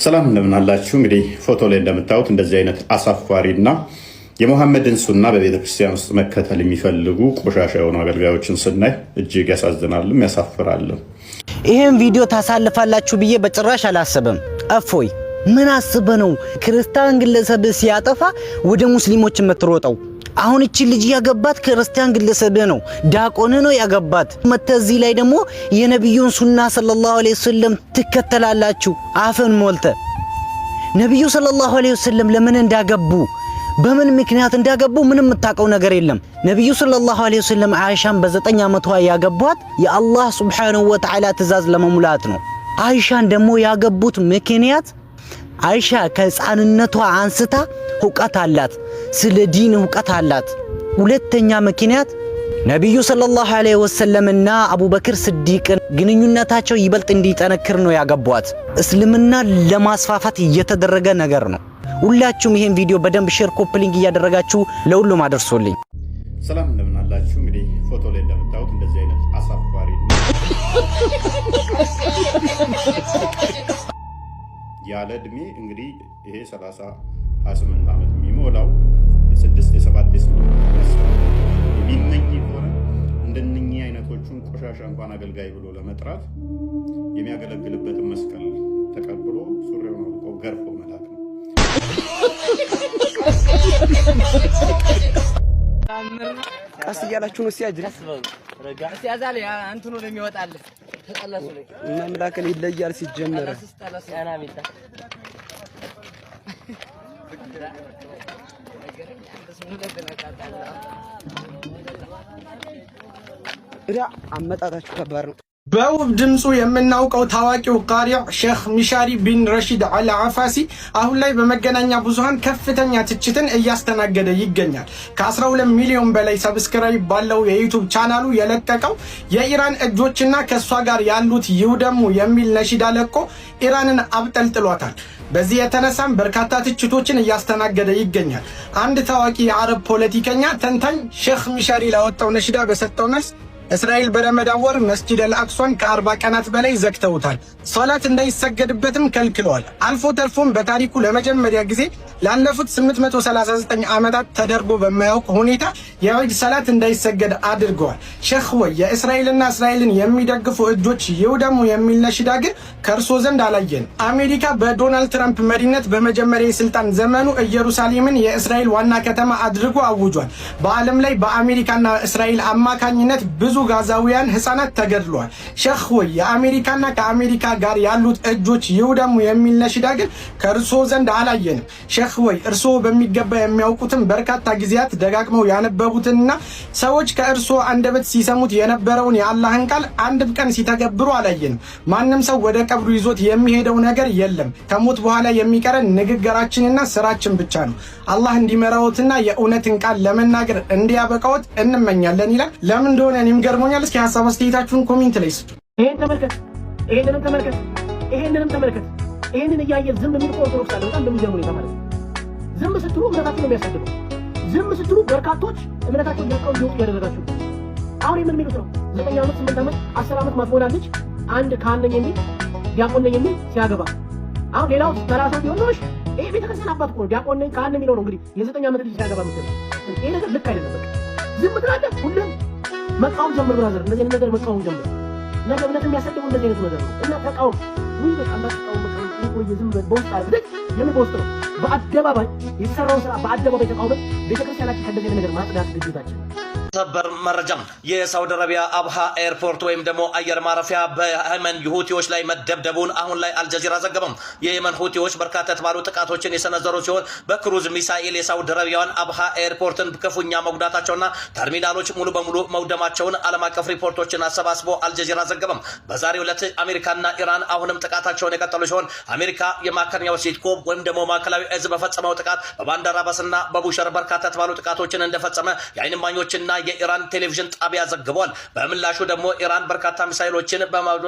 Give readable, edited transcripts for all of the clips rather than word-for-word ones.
ሰላም እንደምን አላችሁ? እንግዲህ ፎቶ ላይ እንደምታዩት እንደዚህ አይነት አሳፋሪና የሙሐመድን ሱና በቤተ ክርስቲያን ውስጥ መከተል የሚፈልጉ ቆሻሻ የሆኑ አገልጋዮችን ስናይ እጅግ ያሳዝናልም ያሳፍራልም። ይሄን ቪዲዮ ታሳልፋላችሁ ብዬ በጭራሽ አላሰበም። እፎይ ምን አስበ ነው ክርስቲያን ግለሰብ ሲያጠፋ ወደ ሙስሊሞች የምትሮጠው? አሁን እቺ ልጅ ያገባት ክርስቲያን ግለሰብ ነው፣ ዲያቆን ነው ያገባት። መተዚህ ላይ ደግሞ የነብዩን ሱና ሰለላሁ ዐለይሂ ወሰለም ትከተላላችሁ። አፈን ሞልተ ነብዩ ሰለላሁ ዐለይሂ ወሰለም ለምን እንዳገቡ በምን ምክንያት እንዳገቡ ምንም የምታውቀው ነገር የለም። ነብዩ ሰለላሁ ዐለይሂ ወሰለም አይሻን በ9 ዓመቷ ያገቧት የአላህ ሱብሓነሁ ወተዓላ ትእዛዝ ለመሙላት ነው። አይሻን ደግሞ ያገቡት ምክንያት አይሻ ከሕፃንነቷ አንስታ ዕውቀት አላት፣ ስለ ዲን ዕውቀት አላት። ሁለተኛ ምክንያት ነብዩ ሰለላሁ ዐለይሂ ወሰለምና አቡበክር ስዲቅ ግንኙነታቸው ይበልጥ እንዲጠነክር ነው ያገቧት። እስልምና ለማስፋፋት እየተደረገ ነገር ነው። ሁላችሁም ይሄን ቪዲዮ በደንብ ሼር ኮፕሊንግ እያደረጋችሁ ለሁሉም አድርሱልኝ። ሰላም እንደምን አላችሁ? እንግዲህ ፎቶ ላይ እንደምታዩት እንደዚህ አይነት አሳፋሪ ያለ እድሜ እንግዲህ ይሄ 28 ዓመት የሚሞላው የ6 የ7 የሚመኝ ከሆነ እንደነኚህ አይነቶቹን ቆሻሻ እንኳን አገልጋይ ብሎ ለመጥራት የሚያገለግልበትን መስቀል ተቀብሎ ሱሪውን አውልቆ ገርፎ መላክ ነው። ቀስ እያላችሁ ነው ሲያጅርስ ረጋ ሲያዛል ያ አንተኑ ነው የሚወጣልህ ተጠላሱ ላይ መምላከል ይለያል ሲጀመር ተጠላሱ ያና ቢታ አመጣጣችሁ ከባድ ነው። በውብ ድምፁ የምናውቀው ታዋቂው ቃሪዕ ሼክ ሚሻሪ ቢን ረሺድ አል አፋሲ አሁን ላይ በመገናኛ ብዙሃን ከፍተኛ ትችትን እያስተናገደ ይገኛል። ከ12 ሚሊዮን በላይ ሰብስክራይብ ባለው የዩቲዩብ ቻናሉ የለቀቀው የኢራን እጆችና ከሷ ጋር ያሉት ይውደሙ የሚል ነሺዳ ለቆ ኢራንን አብጠልጥሏታል። በዚህ የተነሳም በርካታ ትችቶችን እያስተናገደ ይገኛል። አንድ ታዋቂ የአረብ ፖለቲከኛ ተንታኝ ሼክ ሚሻሪ ላወጣው ነሺዳ በሰጠው መልስ እስራኤል በረመዳን ወር መስጂድ አልአቅሷን ከ40 ቀናት በላይ ዘግተውታል። ሶላት እንዳይሰገድበትም ከልክለዋል። አልፎ ተርፎም በታሪኩ ለመጀመሪያ ጊዜ ላለፉት 839 ዓመታት ተደርጎ በማያውቅ ሁኔታ የዒድ ሰላት እንዳይሰገድ አድርገዋል። ሼክ ወይ የእስራኤልና እስራኤልን የሚደግፉ እጆች ይውደሙ የሚል ነሺዳ ግን ከእርሶ ዘንድ አላየን። አሜሪካ በዶናልድ ትራምፕ መሪነት በመጀመሪያ የስልጣን ዘመኑ ኢየሩሳሌምን የእስራኤል ዋና ከተማ አድርጎ አውጇል። በዓለም ላይ በአሜሪካና እስራኤል አማካኝነት ብዙ ጋዛውያን ህፃናት ተገድለዋል። ሼክ ወይ የአሜሪካና ከአሜሪካ ጋር ያሉት እጆች ይውደሙ የሚል ነሺዳ ግን ከእርሶ ዘንድ አላየንም። ሼክ ወይ እርሶ በሚገባ የሚያውቁትን በርካታ ጊዜያት ደጋግመው ያነበቡትንና ሰዎች ከእርሶ አንደበት ሲሰሙት የነበረውን የአላህን ቃል አንድም ቀን ሲተገብሩ አላየንም። ማንም ሰው ወደ ቀብሩ ይዞት የሚሄደው ነገር የለም። ከሞት በኋላ የሚቀረን ንግግራችንና ስራችን ብቻ ነው። አላህ እንዲመራዎትና የእውነትን ቃል ለመናገር እንዲያበቃዎት እንመኛለን ይላል። ለምን እንደሆነ እኔም ገርሞኛል። እስኪ ሐሳብ አስተያየታችሁን ኮሜንት ላይ ስጡ። ይሄንን ተመልከት፣ ይሄንንም ተመልከት፣ ይሄንንም ተመልከት። ይሄንን እያየን ዝም የሚል ኦርቶዶክስ አለ። በጣም እንደሚገርም ሁኔታ ማለት ነው። ዝም ስትሉ እምነታችሁን ነው የሚያሳድገው። ዝም ስትሉ በርካቶች እምነታቸውን ለቀው እንዲወጡ ያደረጋችሁ። አሁን የምን የሚሉት ነው? 9 ዓመት 8 ዓመት 10 ዓመት ማትሞላ ልጅ አንድ ካህን ነኝ የሚል ዲያቆን ነኝ የሚል ሲያገባ፣ አሁን ሌላው 30 ቢሆን ነው። ይሄ ቤተክርስቲያን አባት እኮ ነው። ዲያቆን ነኝ ካህን የሚለው ነው እንግዲህ የ9 ዓመት ልጅ ሲያገባ ምትል። ይሄ ነገር ልክ አይደለም። በቃ ዝም ትላለህ። ሁሉም መቃወም ጀምር ብራዘር። እንደዚህ ነገር መቃወም ጀምር። ነገ እምነት የሚያሰድቡ እንደዚህ አይነት ነገር ነው እና ተቃወም። ወይ በቃ ተቃወም። ይቆይ ዝም በውስጥ አይደል? የምን በውስጥ ነው? በአደባባይ የተሰራው ስራ በአደባባይ ተቃውመን ቤተክርስቲያናችን ከእንደዚህ ነገር ማጽዳት ግዴታችን። ሰበር መረጃ የሳውዲ አረቢያ አብሃ ኤርፖርት ወይም ደግሞ አየር ማረፊያ በየመን ሁቲዎች ላይ መደብደቡን አሁን ላይ አልጀዚራ ዘገበም። የየመን ሁቲዎች በርካታ የተባሉ ጥቃቶችን የሰነዘሩ ሲሆን በክሩዝ ሚሳኤል የሳውዲ አረቢያን አብሃ ኤርፖርትን ክፉኛ መጉዳታቸውና ተርሚናሎች ሙሉ በሙሉ መውደማቸውን ዓለም አቀፍ ሪፖርቶችን አሰባስቦ አልጀዚራ ዘገበም። በዛሬው ዕለት አሜሪካና ኢራን አሁንም ጥቃታቸውን የቀጠሉ ሲሆን አሜሪካ የማዕከላዊ ሲትኮም ወይም ደግሞ ማዕከላዊ እዝ በፈጸመው ጥቃት በባንዳር አባስና በቡሸር በርካታ የተባሉ ጥቃቶችን እንደፈጸመ የዓይን እማኞችና የኢራን ቴሌቪዥን ጣቢያ ዘግቧል። በምላሹ ደግሞ ኢራን በርካታ ሚሳኤሎችን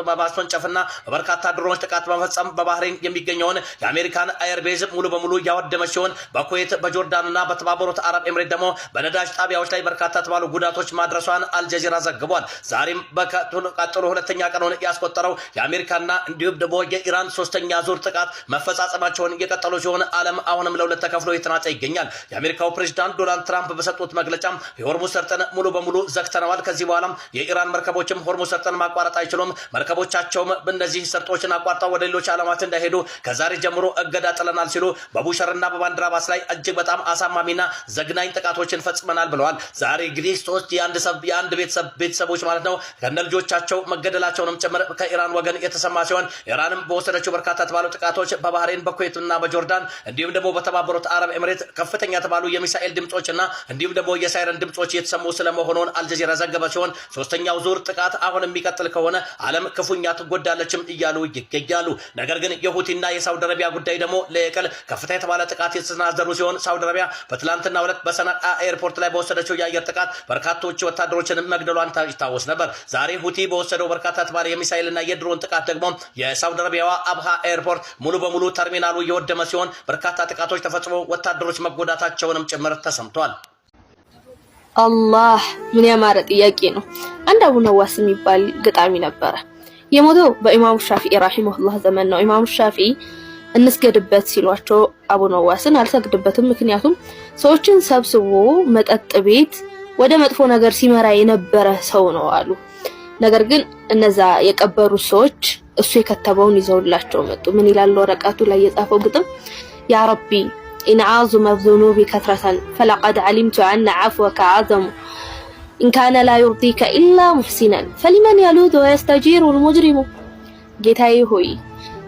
በማስወንጨፍና በርካታ ድሮኖች ጥቃት በመፈጸም በባህሬን የሚገኘውን የአሜሪካን ኤርቤዝ ሙሉ በሙሉ ያወደመች ሲሆን በኩዌት በጆርዳንና በተባበሩት አረብ ኤምሬት ደግሞ በነዳጅ ጣቢያዎች ላይ በርካታ ተባሉ ጉዳቶች ማድረሷን አልጀዚራ ዘግቧል። ዛሬም በቀጥሎ ሁለተኛ ቀኑን ያስቆጠረው የአሜሪካና እንዲሁም ደግሞ የኢራን ሶስተኛ ዙር ጥቃት መፈጻጸማቸውን እየቀጠሉ ሲሆን ዓለም አሁንም ለሁለት ተከፍሎ የተናጠ ይገኛል። የአሜሪካው ፕሬዝዳንት ዶናልድ ትራምፕ በሰጡት መግለጫም የሆርሙዝ ሰርጥን ሙሉ በሙሉ ዘግተናል፣ ከዚህ በኋላም የኢራን መርከቦችም ሆርሙዝ ሰርጥን ማቋረጥ አይችሉም፣ መርከቦቻቸውም በእነዚህ ሰርጦችን አቋርጠው ወደ ሌሎች ዓለማት እንዳይሄዱ ከዛሬ ጀምሮ እገዳ ጥለናል ሲሉ በቡሸርና በባንዲራ ባስ ላይ እጅግ በጣም አሳማሚና ዘግናኝ ጥቃቶችን ፈጽመናል ብለዋል። ዛሬ እንግዲህ ሶስት የአንድ ቤተሰቦች ማለት ነው ከነልጆቻቸው መገደላቸውንም ጭምር ከኢራን ወገን የተሰማ ሲሆን ኢራንም በወሰደችው በርካታ ተባሉ ጥቃቶች በባህሬን በኩዌትና በጆርዳን እንዲሁም ደግሞ በተባበሩት አረብ ኤምሬት ከፍተኛ ተባሉ የሚሳኤል ድምጾችና እንዲሁም ደግሞ የሳይረን ድምጾች የተሰሙ ስለመሆኑን አልጀዚራ ዘገበ ሲሆን ሶስተኛው ዙር ጥቃት አሁን የሚቀጥል ከሆነ ዓለም ክፉኛ ትጎዳለችም እያሉ ይገኛሉ። ነገር ግን የሁቲና የሳውዲ አረቢያ ጉዳይ ደግሞ ለየቀል ከፍተኛ የተባለ ጥቃት የተሰናዘሩ ሲሆን ሳውዲ አረቢያ በትላንትናው ዕለት በሰነአ ኤርፖርት ላይ በወሰደችው የአየር ጥቃት በርካቶች ወታደሮችን መግደሏን ይታወስ ነበር። ዛሬ ሁቲ በወሰደው በርካታ ተባለ የሚሳኤልና የድሮን ጥቃት ደግሞ የሳውዲ አረቢያዋ አብሃ ኤርፖርት ሙሉ በሙሉ ተርሚናሉ የወደመ ሲሆን በርካታ ጥቃቶች ተፈጽመው ወታደሮች መጎዳታቸውንም ጭምር ተሰምቷል። አላህ ምን ያማረ ጥያቄ ነው። አንድ አቡ ነዋስ የሚባል ገጣሚ ነበረ። የሞተው በኢማሙ ሻፊዒ ረሂመሁላህ ዘመን ነው። ኢማሙ ሻፊዒ እንስገድበት ሲሏቸው አቡ ነዋስን አልሰግድበትም፣ ምክንያቱም ሰዎችን ሰብስቦ መጠጥ ቤት ወደ መጥፎ ነገር ሲመራ የነበረ ሰው ነው አሉ። ነገር ግን እነዛ የቀበሩ ሰዎች እሱ የከተበውን ይዘውላቸው መጡ። ምን ይላል ወረቀቱ ላይ የጻፈው ግጥም? ያ ረቢ ኢን ዓዙመ ዙኑቢ ከትረተን ፈለቀድ ዓሊምቱ አነ ዓፍወከ አዕዘሙ ኢን ካነ ላ ዩርዲከ ኢላ ሙሕሲነን ፈሊመን የሉዙ ወየስተጂሩ ልሙጅሪሙ። ጌታዬ ሆይ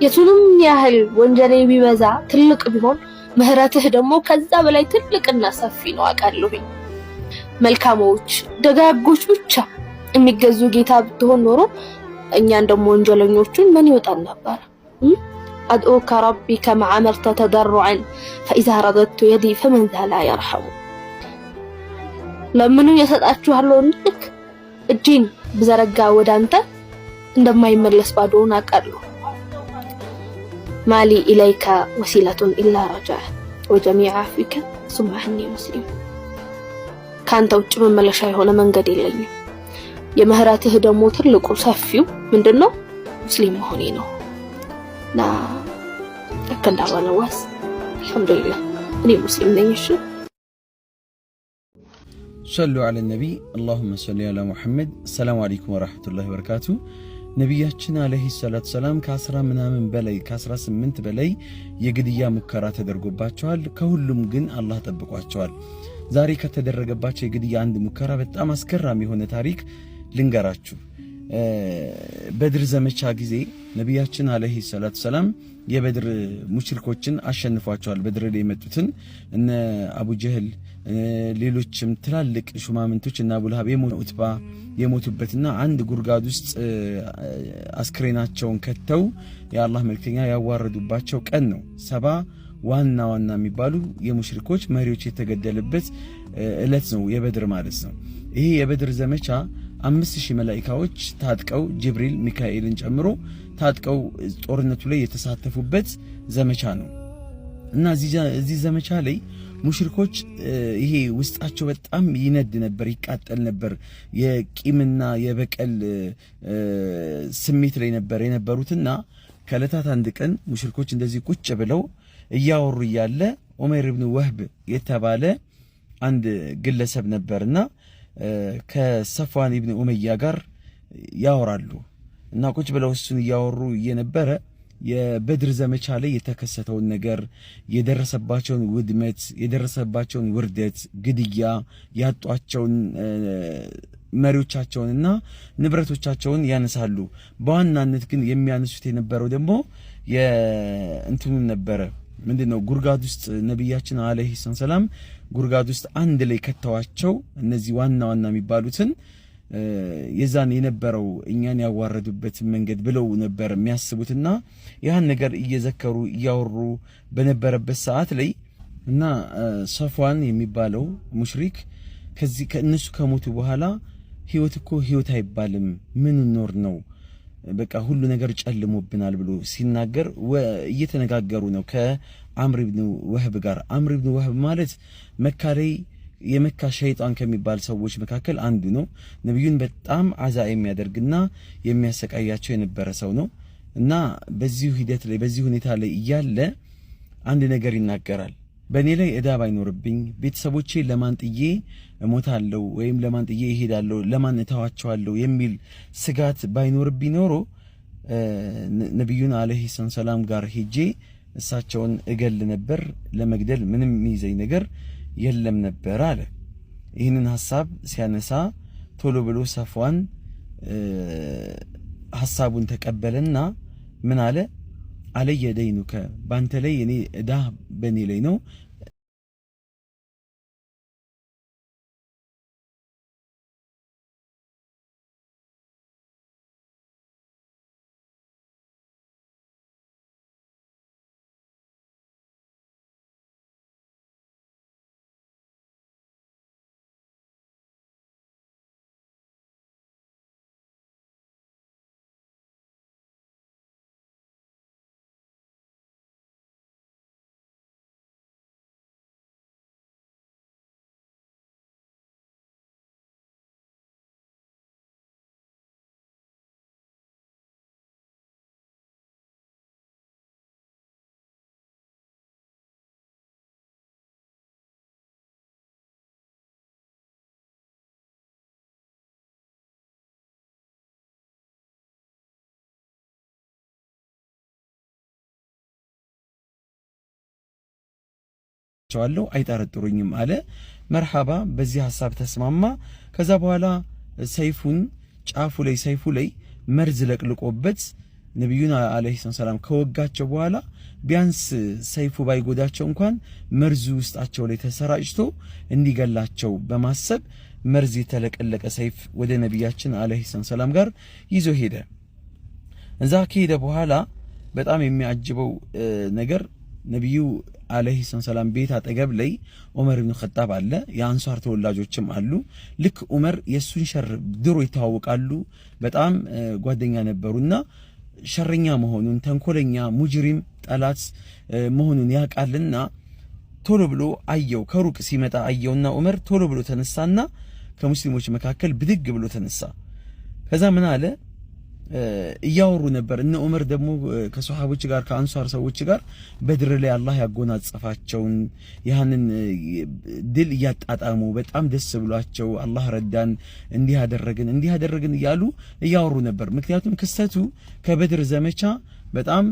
የቱንም ያህል ወንጀሌ ቢበዛ ትልቅ ቢሆን ምህረትህ ደግሞ ከዛ በላይ ትልቅና ሰፊ ነው አውቃለሁኝ። መልካሞች ደጋጎች ብቻ የሚገዙ ጌታ ብትሆን ኖሮ እኛን ደግሞ ወንጀለኞቹን ምን ይወጣል ነበር? አድዑከ ረቢ ከማ አመርተ ተደሩዐን ፈኢዛ ረደድቱ የዲ ፈመን ዛ ላ የርሐሙ። ለምኑ የሰጣችኋለሁ ልክ እጄን ብዘረጋ ወደ አንተ እንደማይመለስ ባዶውን አውቃለሁ። ማሊ ኢለይከ ወሲለቱን ኢላ ረጃዕ ወጀሚዕ ዓፍዊከ ሱመ ዐኒ ሙስሊም። ካንተ ውጭ መመለሻ የሆነ መንገድ የለኝም። የምህረትህ ደግሞ ትልቁ ሰፊው ምንድነው? ሙስሊም መሆኔ ነው። ና ለከንዳ ባለዋስ አልহামዱሊላህ እኔ ሙስሊም ነኝ። እሺ ሰሉ ዐለ ነቢ اللهم صل على محمد። ሰላም አለይኩም ወራህመቱላሂ ወበረካቱ። ነብያችን አለይሂ ሰላቱ ሰላም ከ18 በላይ የግድያ ሙከራ ተደርጎባቸዋል። ከሁሉም ግን አላህ ጠብቋቸዋል። ዛሬ ከተደረገባቸው የግድያ አንድ ሙከራ በጣም አስገራሚ የሆነ ታሪክ ልንገራችሁ። በድር ዘመቻ ጊዜ ነብያችን አለይሂ ሰላቱ ሰላም የበድር ሙሽሪኮችን አሸንፏቸዋል። በድር ላይ የመጡትን እነ አቡ ጀህል ሌሎችም ትላልቅ ሹማምንቶች እና አቡ ለሃብ ዑትባ የሞቱበትና አንድ ጉርጋድ ውስጥ አስክሬናቸውን ከተው የአላህ መልክተኛ ያዋረዱባቸው ቀን ነው። 70 ዋና የሚባሉ የሙሽሪኮች መሪዎች የተገደለበት እለት ነው የበድር ማለት ነው። ይሄ የበድር ዘመቻ 5000 መላእክቶች ታጥቀው ጅብሪል ሚካኤልን ጨምሮ ታጥቀው ጦርነቱ ላይ የተሳተፉበት ዘመቻ ነው እና እዚህ ዘመቻ ላይ ሙሽሪኮች ይሄ ውስጣቸው በጣም ይነድ ነበር፣ ይቃጠል ነበር። የቂምና የበቀል ስሜት ላይ ነበር የነበሩትና ከዕለታት አንድ ቀን ሙሽሪኮች እንደዚህ ቁጭ ብለው እያወሩ እያለ ዑመር ኢብኑ ወህብ የተባለ አንድ ግለሰብ ነበርና ከሰፍዋን ኢብኑ ኡመያ ጋር ያወራሉ እና ቁጭ ብለው እሱን እያወሩ እየነበረ የበድር ዘመቻ ላይ የተከሰተውን ነገር፣ የደረሰባቸውን ውድመት፣ የደረሰባቸውን ውርደት፣ ግድያ፣ ያጧቸውን መሪዎቻቸውንና ንብረቶቻቸውን ያነሳሉ። በዋናነት ግን የሚያነሱት የነበረው ደግሞ የእንትኑን ነበረ። ምንድነው? ጉርጋድ ውስጥ ነብያችን አለይሂ ሰላም ጉርጋድ ውስጥ አንድ ላይ ከተዋቸው እነዚህ ዋና የሚባሉትን የዛን የነበረው እኛን ያዋረዱበት መንገድ ብለው ነበር የሚያስቡትና ያን ነገር እየዘከሩ እያወሩ በነበረበት ሰዓት ላይ እና ሰፍዋን የሚባለው ሙሽሪክ ከዚህ ከእነሱ ከሞቱ በኋላ ህይወት እኮ ህይወት አይባልም ምን ኖር ነው በቃ ሁሉ ነገር ጨልሞብናል ብሎ ሲናገር እየተነጋገሩ ነው ከአምር ኢብኑ ወህብ ጋር። አምር ኢብኑ ወህብ ማለት መካ ላይ የመካ ሸይጣን ከሚባል ሰዎች መካከል አንዱ ነው። ነብዩን በጣም አዛ የሚያደርግና የሚያሰቃያቸው የነበረ ሰው ነው። እና በዚህ ሂደት ላይ በዚህ ሁኔታ ላይ እያለ አንድ ነገር ይናገራል። በእኔ ላይ እዳ ባይኖርብኝ ቤተሰቦቼ ለማን ጥዬ እሞታለሁ ወይም ለማን ጥዬ እሄዳለሁ ለማን እተዋቸዋለሁ የሚል ስጋት ባይኖርብኝ ኖሮ ነብዩን አለይሂ ሰላም ጋር ሄጄ እሳቸውን እገል ነበር፣ ለመግደል ምንም የሚይዘኝ ነገር የለም ነበር አለ። ይህንን ሐሳብ ሲያነሳ ቶሎ ብሎ ሰፍዋን ሐሳቡን ተቀበለና ምን አለ? አለየ ደይኑከ ባንተ ላይ እኔ እዳ በኔ ላይ ነው ቻለው አይጠረጥሩኝም አለ። መርሐባ በዚህ ሐሳብ ተስማማ። ከዛ በኋላ ሰይፉን ጫፉ ላይ ሰይፉ ላይ መርዝ ለቅልቆበት ነብዩን አለይሂ ሰላም ከወጋቸው በኋላ ቢያንስ ሰይፉ ባይጎዳቸው እንኳን መርዙ ውስጣቸው ላይ ተሰራጭቶ እንዲገላቸው በማሰብ መርዝ የተለቀለቀ ሰይፍ ወደ ነብያችን አለይሂ ሰላም ጋር ይዞ ሄደ። እዛ ከሄደ በኋላ በጣም የሚያጅበው ነገር ነብዩ አለይሂ ሰላም ቤት አጠገብ ላይ ዑመር ኢብኑ ኸጣብ አለ፣ የአንሷር ተወላጆችም አሉ። ልክ ዑመር የሱን ሸር ድሮ ይተዋወቃሉ፣ በጣም ጓደኛ ነበሩና ሸረኛ መሆኑን ተንኮለኛ ሙጅሪም ጠላት መሆኑን ያቃልና ቶሎ ብሎ አየው። ከሩቅ ሲመጣ አየውና ዑመር ቶሎ ብሎ ተነሳና ከሙስሊሞች መካከል ብድግ ብሎ ተነሳ። ከዛ ምን አለ? እያወሩ ነበር። እነ ዑመር ደግሞ ከሷሃቦች ጋር ከአንሷር ሰዎች ጋር በድር ላይ አላህ ያጎናጸፋቸውን ያንን ድል እያጣጣሙ በጣም ደስ ብሏቸው አላህ ረዳን እንዲህ ያደረግን እያሉ እያወሩ ነበር። ምክንያቱም ክስተቱ ከበድር ዘመቻ በጣም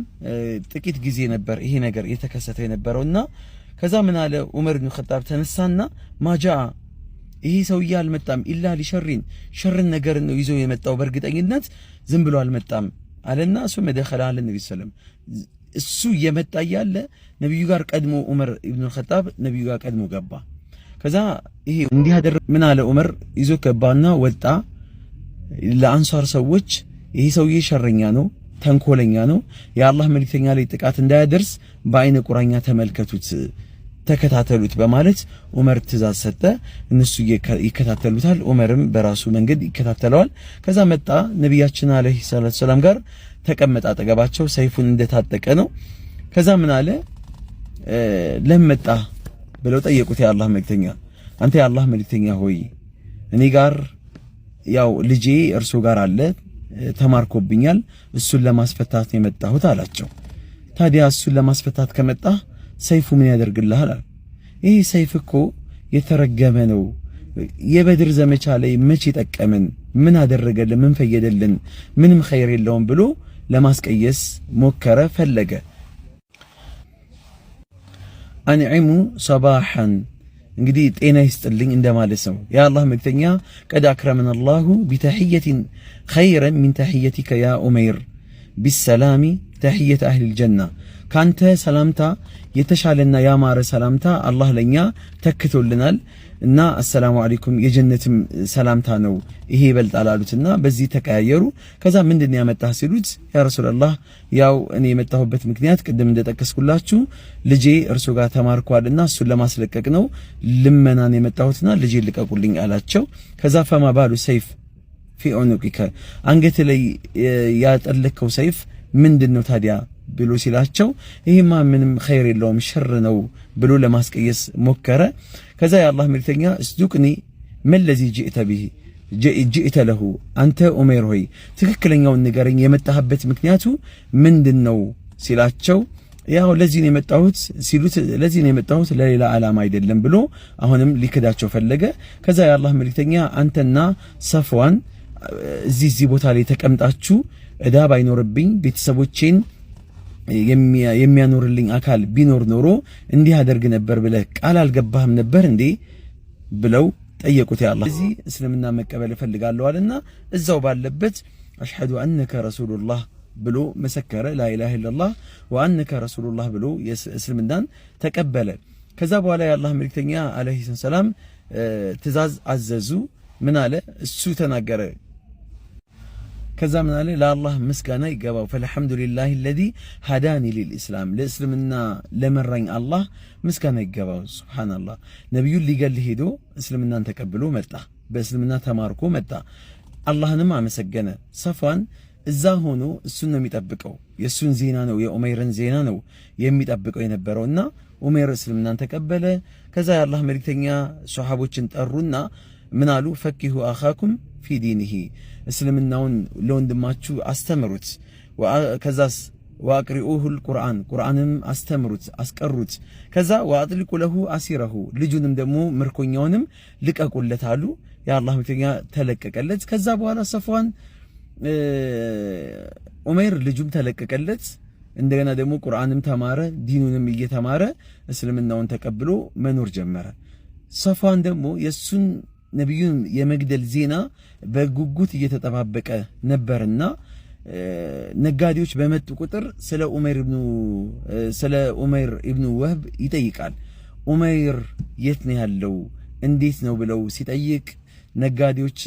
ጥቂት ጊዜ ነበር ይሄ ነገር የተከሰተ የነበረውና ከዛ ምን አለ? ዑመር ኢብኑ ኸጣብ ተነሳና ማጃ ይሄ ሰውዬ አልመጣም ኢላ ሊሸሪን ሸርን ነገር ነው ይዞ የመጣው በእርግጠኝነት ዝም ብሎ አልመጣም አለና እሱ መደኸለ አለ ነብዩ ሰለላሁ ዐለይሂ ወሰለም። እሱ እየመጣ ያለ ነብዩ ጋር ቀድሞ ዑመር ኢብኑ ኸጣብ ነብዩ ጋር ቀድሞ ገባ። ከዛ ይሄ እንዲህ ያደረገ ምን አለ? ዑመር ይዞ ገባና ወጣ። ለአንሷር ሰዎች ይሄ ሰውዬ ሸረኛ ነው፣ ተንኮለኛ ነው፣ የአላህ መልእክተኛ ላይ ጥቃት እንዳያደርስ በአይነ ቁራኛ ተመልከቱት፣ ተከታተሉት በማለት ዑመር ትእዛዝ ሰጠ። እነሱ ይከታተሉታል፣ ዑመርም በራሱ መንገድ ይከታተለዋል። ከዛ መጣ ነብያችን አለይሂ ሰላም ጋር ተቀመጠ አጠገባቸው፣ ሰይፉን እንደታጠቀ ነው። ከዛ ምን አለ? ለመጣ ብለው ጠየቁት። የአላህ መልእክተኛ አንተ የአላህ መልእክተኛ ሆይ እኔ ጋር ያው ልጄ እርሱ ጋር አለ ተማርኮብኛል፣ እሱን ለማስፈታት ነው የመጣሁት አላቸው። ታዲያ እሱን ለማስፈታት ከመጣ ሰይፉ ምን ያደርግልሃል? ይሄ ሰይፍ እኮ የተረገመ ነው። የበድር ዘመቻ ላይ መቼ ጠቀመን? ምን አደረገልን? ምን ፈየደልን? ምንም ኸይር የለውም ብሎ ለማስቀየስ ሞከረ፣ ፈለገ። አንዒሙ ሰባሐን እንግዲህ ጤና ይስጥልኝ እንደማለት ነው። የአላህ መልእክተኛ ቀድ አክረመን አላሁ ቢተሕየቲን ኸይረን ሚን ተሕየቲከ ያ ኡመይር ቢሰላሚ ተህየተ አህሊል ጀና ካንተ ሰላምታ የተሻለና ያማረ ሰላምታ አላህ ለኛ ተክቶልናል እና አሰላሙ አለይኩም የጀነትም ሰላምታ ነው ይሄ ይበልጣል አሉትና በዚህ ተቀያየሩ። ከዛ ምንድነው ያመጣህ ሲሉት ያ ረሱላህ ያው እኔ የመጣሁበት ምክንያት ቅድም እንደጠቀስኩላችሁ ልጄ እርሱ ጋር ተማርኳልና እሱን ለማስለቀቅ ነው ልመናን የመጣሁትና ልጄ ልቀቁልኝ አላቸው። ከዛ ፈማ ባሉ ሰይፍ ፊ ዑኑቂከ አንገት ላይ ያጠለከው ሰይፍ ምንድነው ታዲያ ብሎ ሲላቸው ይሄማ ምንም ኸይር የለውም ሸር ነው ብሎ ለማስቀየስ ሞከረ። ከዛ የአላህ መልእክተኛ እስዱቅኒ መለዚ ጅእተ ለሁ አንተ ዑመይር ሆይ ትክክለኛውን ንገረኝ የመጣህበት ምክንያቱ ምንድነው ሲላቸው ያው ለዚህ ነው የመጣሁት ሲሉት ለዚህ ነው የመጣሁት ለሌላ ዓላማ አይደለም ብሎ አሁንም ሊክዳቸው ፈለገ። ከዛ የአላህ መልእክተኛ አንተና ሰፍዋን እዚህ ቦታ ላይ ተቀምጣችሁ እዳ ባይኖርብኝ ቤተሰቦቼን የሚያኖርልኝ አካል ቢኖር ኖሮ እንዲህ አደርግ ነበር ብለህ ቃል አልገባህም ነበር እንዴ ብለው ጠየቁት። ያ አላህ እዚህ እስልምና መቀበል እፈልጋለሁ አለና እዛው ባለበት አሽሀዱ አነከ ረሱሉላህ ብሎ መሰከረ። ላኢላሃ ኢላላህ ወአነከ ረሱሉላህ ብሎ እስልምናን ተቀበለ። ከዛ በኋላ የአላህ መልእክተኛ አለይሂ ሰላም ትእዛዝ አዘዙ። ምን አለ እሱ ተናገረ። ከዛ ምን አለ ለአላህ ምስጋና ይገባው فالحمدلله الذي هداني للاسلام ለእስልምና ለመራኝ አላህ ምስጋና ይገባው። ሱብሃንአላህ ነብዩን ሊገል ሄዶ እስልምናን ተቀብሎ መጣ። በእስልምና ተማርኮ መጣ። አላህንም አመሰገነ። ሰፋን እዛ ሆኖ እሱን ነው የሚጠብቀው። የሱን ዜና ነው የኡመይርን ዜና ነው የሚጠብቀው የነበረውና ኡመይር እስልምናን ተቀበለ። ከዛ የአላህ መልእክተኛ ሱሐቦችን ጠሩና ምን አሉ ፈኪሁ አኻኩም ፊ ዲኒሂ እስልምናውን ለወንድማችሁ አስተምሩት። ከዛስ ወአቅሪኡሁል ቁርአንም አስተምሩት አስቀሩት። ከዛ ወአጥሊቁ ለሁ አሲረሁ ልጁንም ደግሞ ምርኮኛውንም ልቀቁለት አሉ። የአላህ መልእክተኛ ተለቀቀለት። ከዛ በኋላ ሰፍዋን ዑመይር ልጁም ተለቀቀለት። እንደገና ደግሞ ቁርአንም ተማረ። ዲኑንም እየተማረ እስልምናውን ተቀብሎ መኖር ጀመረ። ሰፍዋን ደግሞ የሱን ነብዩን የመግደል ዜና በጉጉት እየተጠባበቀ ነበርና ነጋዴዎች በመጡ ቁጥር ስለ ኡመይር ኢብኑ ወህብ ይጠይቃል። ኡመይር የት ነው ያለው እንዴት ነው ብለው ሲጠይቅ ነጋዴዎች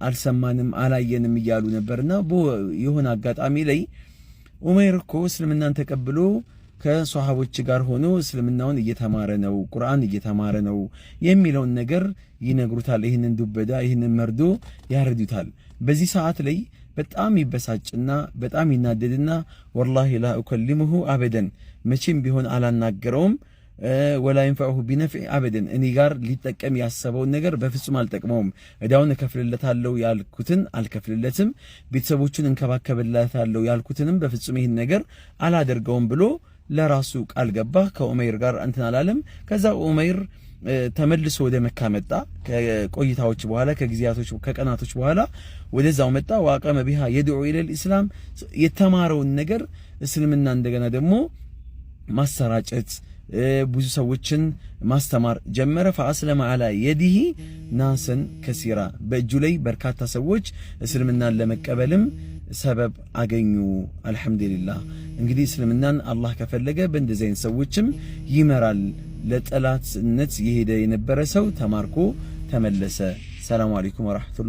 አልሰማንም አላየንም እያሉ ነበርና የሆነ አጋጣሚ ላይ ኡመይር እኮ እስልምናን ተቀብሎ ከሷሃቦች ጋር ሆኖ እስልምናውን እየተማረ ነው ቁርአን እየተማረ ነው የሚለውን ነገር ይነግሩታል። ይሄንን ዱበዳ ይሄንን መርዶ ያረዱታል። በዚህ ሰዓት ላይ በጣም ይበሳጭና በጣም ይናደድና ወላሂ ላ እከልሙሁ አበደን መቼም ቢሆን አላናገረውም ወላ ይንፈዑሁ ቢነፍዕ አበደን እኔ ጋር ሊጠቀም ያሰበውን ነገር በፍጹም አልጠቅመውም። እዳውን እከፍልለታለሁ ያልኩትን አልከፍልለትም፣ ቤተሰቦቹን እንከባከብለታለሁ ያልኩትንም በፍጹም ይህን ነገር አላደርገውም ብሎ ለራሱ ቃል ገባ። ከኡመይር ጋር እንትን አላለም። ከዛ ኡመይር ተመልሶ ወደ መካ መጣ። ከቆይታዎች በኋላ ከጊዜያቶች ከቀናቶች በኋላ ወደዛው መጣ። ወአቀመ ቢሃ የድዑ ኢለል ኢስላም የተማረውን ነገር እስልምና እንደገና ደግሞ ማሰራጨት ብዙ ሰዎችን ማስተማር ጀመረ። ፈአስለመ ዐላ የዲሂ ናሰን ከሲራ በእጁ ላይ በርካታ ሰዎች እስልምናን ለመቀበልም ሰበብ አገኙ። አልሐምዱሊላህ። እንግዲህ እስልምናን አላህ ከፈለገ በእንደዚህ አይነት ሰዎችም ይመራል። ለጠላትነት የሄደ የነበረ ሰው ተማርኮ ተመለሰ። ሰላም አለይኩም ወራህመቱላህ